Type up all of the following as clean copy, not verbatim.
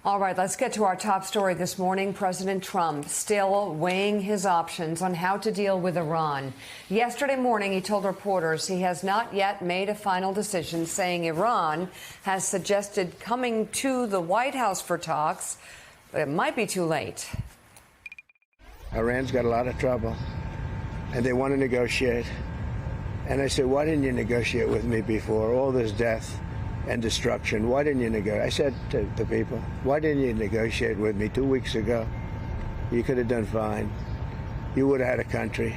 All right, let's get to our top story this morning. President Trump still weighing his options on how to deal with Iran. Yesterday morning, he told reporters he has not yet made a final decision, saying Iran has suggested coming to the White House for talks, but it might be too late. Iran's got a lot of trouble, and they want to negotiate. And I said, why didn't you negotiate with me before? All this death and destruction. Why didn't you negotiate? I said to the people, why didn't you negotiate with me 2 weeks ago? You could have done fine. You would have had a country.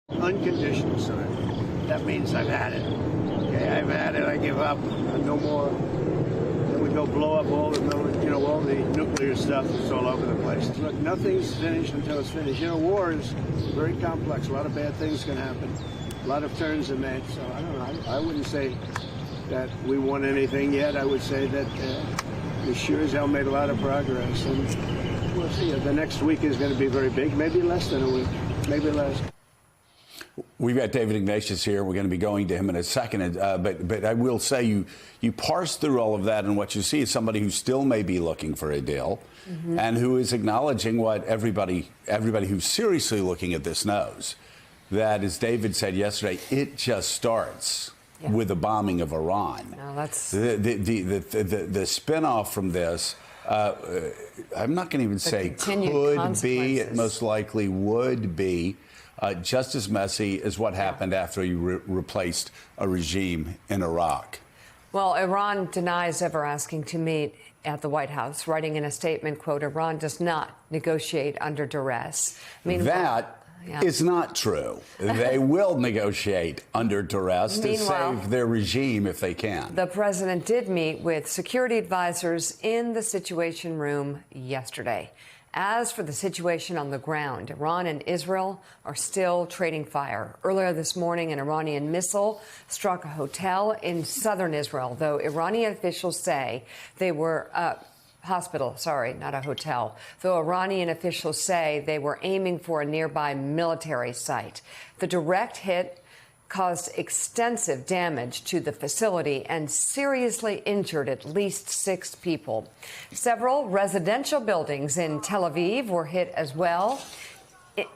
Unconditional surrender. That means I've had it. Okay, I've had it. I give up. No more. Then we go blow up all the, all the nuclear stuff that's all over the place. Look, nothing's finished until it's finished. War is very complex. A lot of bad things can happen. A lot of turns are made. So I don't know. I wouldn't say that we won anything yet. I would say that we sure as hell made a lot of progress. And we'll see. The next week is going to be very big, maybe less than a week, maybe less. We've got David Ignatius here. We're going to be going to him in a second. But I will say you parse through all of that, and what you see is somebody who still may be looking for a deal and who is acknowledging what everybody who's seriously looking at this knows, that, as David said yesterday, it just starts with the bombing of Iran. No, that's the spin-off from this. I'm not going to even say could be. It most likely would be just as messy as what happened after you replaced a regime in Iraq. Well, Iran denies ever asking to meet at the White House, writing in a statement, quote, Iran does not negotiate under duress. That is not true. They will negotiate under duress to save their regime if they can. The president did meet with security advisors in the Situation Room yesterday. As for the situation on the ground, Iran and Israel are still trading fire. Earlier this morning, an Iranian missile struck a hotel in southern Israel, though Iranian officials say they were hospital, sorry, not a hotel, though Iranian officials say they were aiming for a nearby military site. The direct hit caused extensive damage to the facility and seriously injured at least 6 people. Several residential buildings in Tel Aviv were hit as well,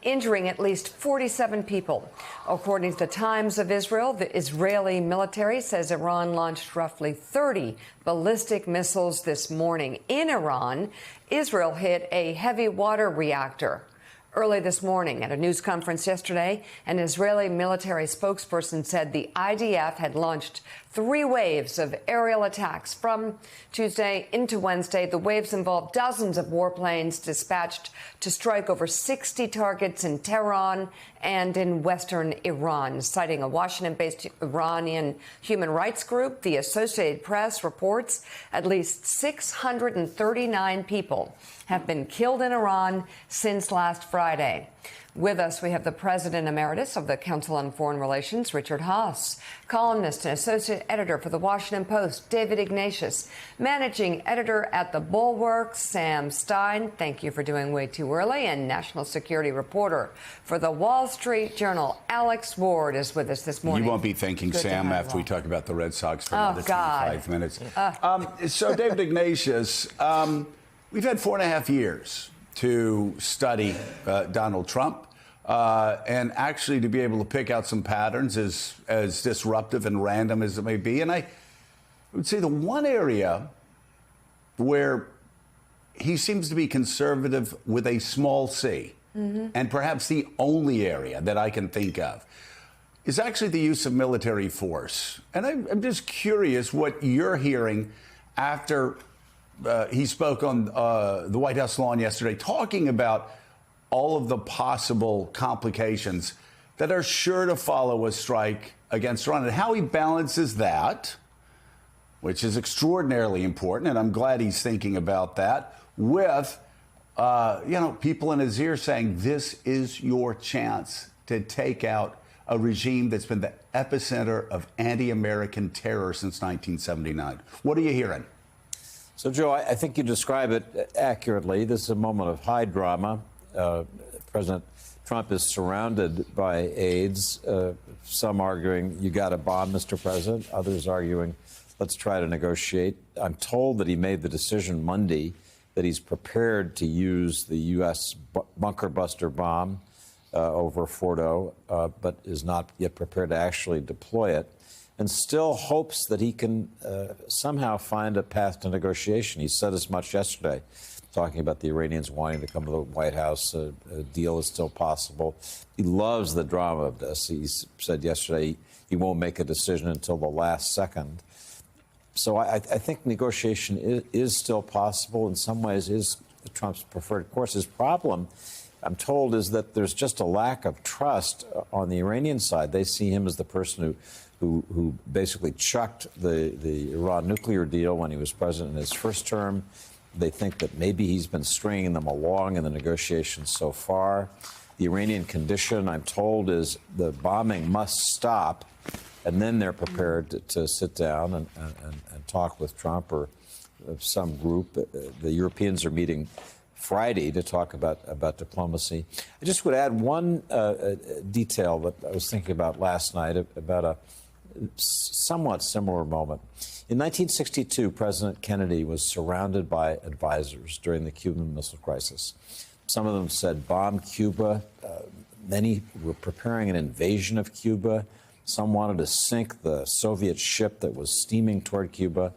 injuring at least 47 people. According to the Times of Israel, the Israeli military says Iran launched roughly 30 ballistic missiles this morning. In Iran, Israel hit a heavy water reactor early this morning. At a news conference yesterday, an Israeli military spokesperson said the IDF had launched 3 waves of aerial attacks from Tuesday into Wednesday. The waves involved dozens of warplanes dispatched to strike over 60 targets in Tehran and in western Iran. Citing a Washington-based Iranian human rights group, the Associated Press reports at least 639 people have been killed in Iran since last Friday. With us, we have the President Emeritus of the Council on Foreign Relations, Richard Haass, columnist and associate editor for The Washington Post, David Ignatius, managing editor at The Bulwark, Sam Stein, thank you for doing way too early, and national security reporter for The Wall Street Journal, Alex Ward, is with us this morning. You won't be thanking Sam after we talk about the Red Sox for another 25 minutes. So, David Ignatius, we've had 4.5 years to study Donald Trump. And actually to be able to pick out some patterns as disruptive and random as it may be. And I would say the one area where he seems to be conservative with a small c, and perhaps the only area that I can think of, is actually the use of military force. And I'm just curious what you're hearing after he spoke on the White House lawn yesterday, talking about all of the possible complications that are sure to follow a strike against Iran, and how he balances that, which is extraordinarily important, and I'm glad he's thinking about that, with, people in his ear saying, this is your chance to take out a regime that's been the epicenter of anti-American terror since 1979. What are you hearing? So, Joe, I think you describe it accurately. This is a moment of high drama. President Trump is surrounded by aides, some arguing you got to bomb, Mr. President, others arguing let's try to negotiate. I'm told that he made the decision Monday that he's prepared to use the U.S. bunker buster bomb over Fordo, but is not yet prepared to actually deploy it, and still hopes that he can somehow find a path to negotiation. He said as much yesterday, talking about the Iranians wanting to come to the White House. A deal is still possible. He loves the drama of this. He said yesterday he won't make a decision until the last second. So I think negotiation is still possible. In some ways, is Trump's preferred course. His problem, I'm told, is that there's just a lack of trust on the Iranian side. They see him as the person who basically chucked the Iran nuclear deal when he was president in his first term. They think that maybe he's been stringing them along in the negotiations so far. The Iranian condition, I'm told, is the bombing must stop, and then they're prepared to sit down and talk with Trump or some group. The Europeans are meeting Friday to talk about diplomacy. I just would add one detail that I was thinking about last night about a somewhat similar moment. In 1962, President Kennedy was surrounded by advisors during the Cuban Missile Crisis. Some of them said bomb Cuba. Many were preparing an invasion of Cuba. Some wanted to sink the Soviet ship that was steaming toward Cuba.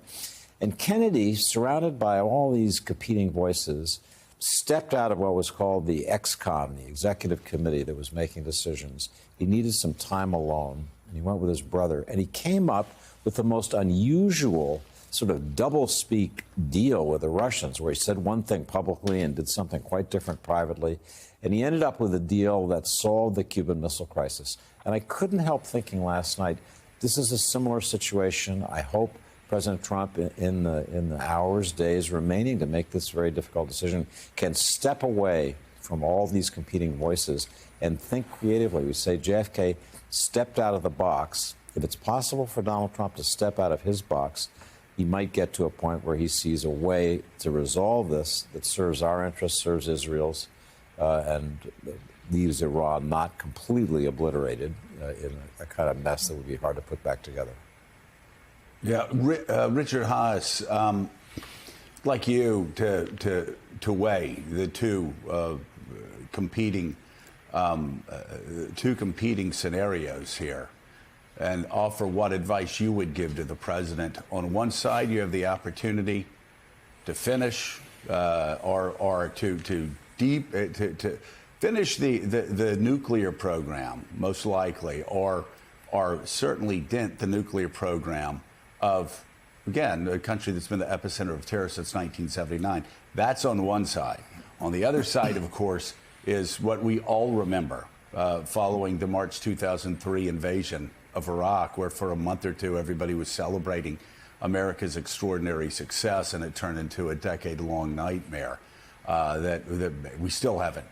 And Kennedy, surrounded by all these competing voices, stepped out of what was called the ExComm, the executive committee that was making decisions. He needed some time alone, and he went with his brother. And he came up with the most unusual sort of double-speak deal with the Russians, where he said one thing publicly and did something quite different privately. And he ended up with a deal that solved the Cuban Missile Crisis. And I couldn't help thinking last night, this is a similar situation. I hope President Trump, in the hours, days remaining to make this very difficult decision, can step away from all these competing voices and think creatively. We say JFK stepped out of the box. If it's possible for Donald Trump to step out of his box, he might get to a point where he sees a way to resolve this that serves our interests, serves Israel's, and leaves Iran not completely obliterated in a kind of mess that would be hard to put back together. Yeah, Richard Haass, like you, to weigh the two competing scenarios here, and offer what advice you would give to the president. On one side, you have the opportunity to finish or to finish the nuclear program, most likely, or certainly dent the nuclear program of, again, a country that's been the epicenter of terror since 1979. That's on one side. On the other side, of course, is what we all remember following the March 2003 invasion of Iraq, where for a month or two everybody was celebrating America's extraordinary success, and it turned into a decade-long nightmare that we still haven't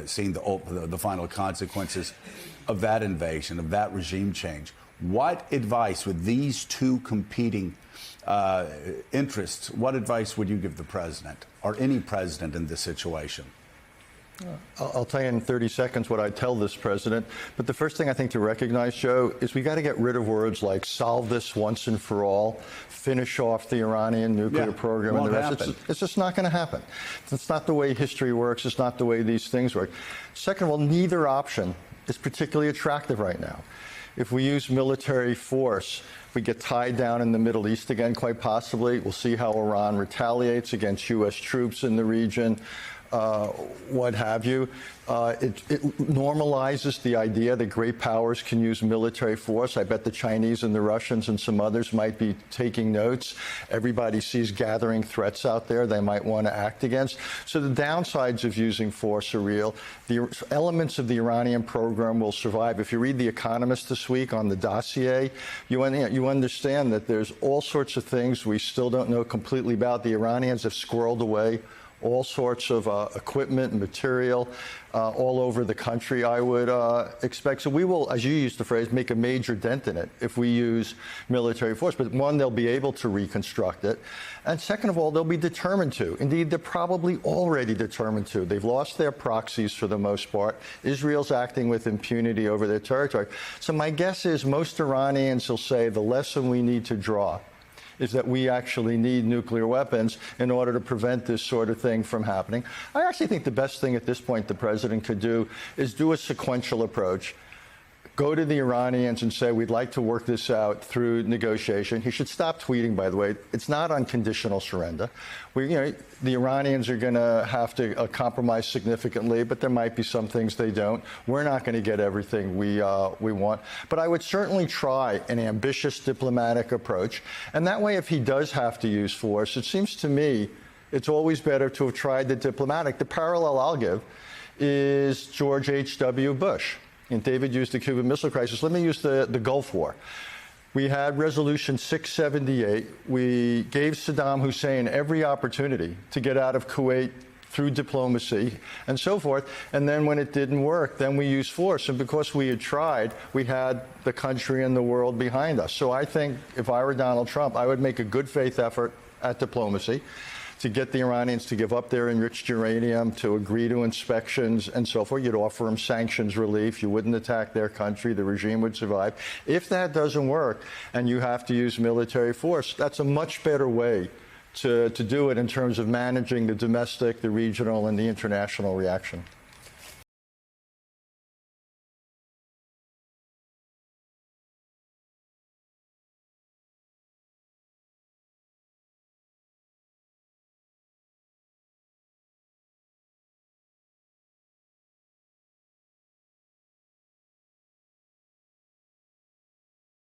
seen the final consequences of that invasion, of that regime change. What advice, with these two competing interests, what advice would you give the president, or any president in this situation? I'll tell you in 30 seconds what I tell this president. But the first thing I think to recognize, Joe, is we got to get rid of words like solve this once and for all, finish off the Iranian nuclear program, and the rest. It's just not going to happen. It's not the way history works. It's not the way these things work. Second of all, neither option is particularly attractive right now. If we use military force, we get tied down in the Middle East again, quite possibly. We'll see how Iran retaliates against U.S. troops in the region. What have you. It normalizes the idea that great powers can use military force. I bet the Chinese and the Russians and some others might be taking notes. Everybody sees gathering threats out there they might want to act against. So the downsides of using force are real. The elements of the Iranian program will survive. If you read The Economist this week on the dossier, you understand that there's all sorts of things we still don't know completely about. The Iranians have squirreled away all sorts of equipment and material all over the country, I would expect. So we will, as you used the phrase, make a major dent in it if we use military force. But one, they'll be able to reconstruct it. And second of all, they'll be determined to. Indeed, they're probably already determined to. They've lost their proxies for the most part. Israel's acting with impunity over their territory. So my guess is most Iranians will say the lesson we need to draw is that we actually need nuclear weapons in order to prevent this sort of thing from happening. I actually think the best thing at this point the president could do is do a sequential approach. Go to the Iranians and say, we'd like to work this out through negotiation. He should stop tweeting, by the way. It's not unconditional surrender. The Iranians are going to have to compromise significantly, but there might be some things they don't. We're not going to get everything we want. But I would certainly try an ambitious diplomatic approach. And that way, if he does have to use force, it seems to me it's always better to have tried the diplomatic. The parallel I'll give is George H.W. Bush. And David used the Cuban Missile Crisis. Let me use the Gulf War. We had Resolution 678. We gave Saddam Hussein every opportunity to get out of Kuwait through diplomacy and so forth. And then when it didn't work, then we used force. And because we had tried, we had the country and the world behind us. So I think if I were Donald Trump, I would make a good faith effort at diplomacy to get the Iranians to give up their enriched uranium, to agree to inspections and so forth. You'd offer them sanctions relief. You wouldn't attack their country. The regime would survive. If that doesn't work and you have to use military force, that's a much better way to do it in terms of managing the domestic, the regional, and the international reaction.